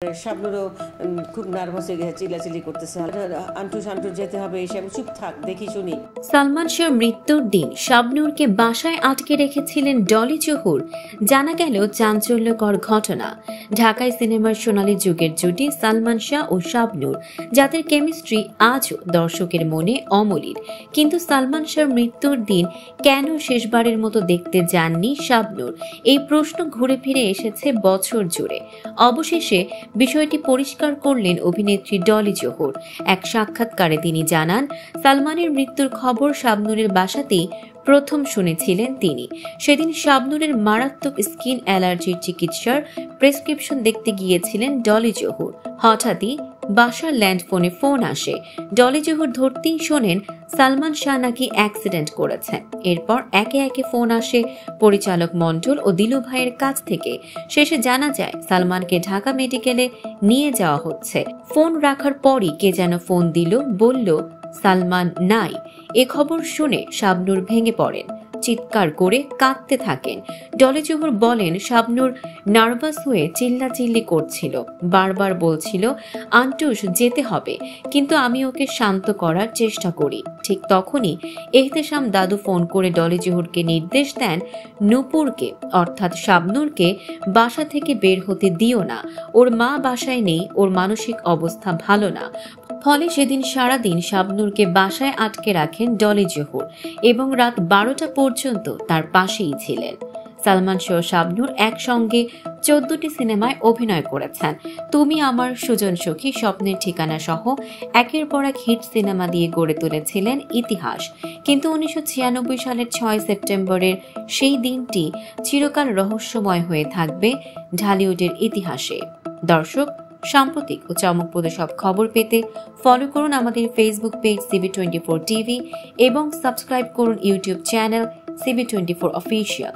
শাবনুরও খুব নার্ভাস হয়ে গেছে, চিল্লাচিল্লি করতেছে, আন্টু শান্টু যেতে হবে, এসে আমি চুপ থাক, দেখি শুনি। সালমান শাহর মৃত্যুর দিন শাবনূরকে বাসায় আটকে রেখেছিলেন ডলি জহুর। জানা গেল চাঞ্চল্যকর ঘটনা। ঢাকায় সিনেমার সোনালী যুগের জুটি সালমান শাহ ও শাবনূর, যাদের কেমিস্ট্রি আজও দর্শকের মনে অমলিন। কিন্তু সালমান শাহর মৃত্যুর দিন কেন শেষবারের মতো দেখতে যাননি শাবনূর, এই প্রশ্ন ঘুরে ফিরে এসেছে বছর জুড়ে। অবশেষে বিষয়টি পরিষ্কার করলেন অভিনেত্রী ডলি জহুর। এক সাক্ষাৎকারে তিনি জানান, সালমানের মৃত্যুর খবর শাবনূরের বাসাতেই প্রথম শুনেছিলেন তিনি। সেদিন শাবনূরের মারাত্মক স্কিন অ্যালার্জির চিকিৎসার প্রেসক্রিপশন দেখতে গিয়েছিলেন ডলি জহুর। হঠাৎই বাসার ল্যান্ডফোনে ফোন আসে। ডলি জহুর ধরতেই শোনেন সালমান শাহ নাকি অ্যাক্সিডেন্ট করেছেন। এরপর একে একে ফোন আসে পরিচালক মণ্ডল ও দিলু ভাইয়ের কাছ থেকে। শেষে জানা যায় সালমানকে ঢাকা মেডিকেলে নিয়ে যাওয়া হচ্ছে। ফোন রাখার পরই কে যেন ফোন দিল, বলল সালমান নাই। এ খবর শুনে শাবনূর ভেঙে পড়েন, চিৎকার করে কাঁদতে থাকেন। ডলি জহুর বলেন, শাবনূর নার্ভাস হয়ে চিল্লাচিল্লি করছিল, বারবার বলছিল আন্টুস যেতে হবে, কিন্তু আমি ওকে শান্ত করার চেষ্টা করি। ঠিক তখনই এহতেশাম দাদু ফোন করে ডলি জহুরকে নির্দেশ দেন, নূপুরকে অর্থাৎ শাবনূরকে বাসা থেকে বের হতে দিও না, ওর মা বাসায় নেই, ওর মানসিক অবস্থা ভালো না। ফলে সেদিন সারাদিন শাবনূরকে বাসায় আটকে রাখেন ডলি জহুর এবং রাত 12টা পর্যন্ত তার পাশেই ছিলেন। সালমান শাহ শাবনূর একসঙ্গে 14টি সিনেমায় অভিনয় করেছেন। তুমি আমার, সুজন সখী, স্বপ্নের ঠিকানা সহ একের পর এক হিট সিনেমা দিয়ে গড়ে তুলেছিলেন ইতিহাস। কিন্তু 1996 সালের 6 সেপ্টেম্বরের সেই দিনটি চিরকাল রহস্যময় হয়ে থাকবে ঢালিউডের ইতিহাসে। দর্শক, সাম্প্রতিক ও চমকপ্রদ সব খবর পেতে ফলো করুন আমাদের ফেসবুক পেজ CB24 টিভি এবং সাবস্ক্রাইব করুন ইউটিউব চ্যানেল CB24 অফিসিয়াল।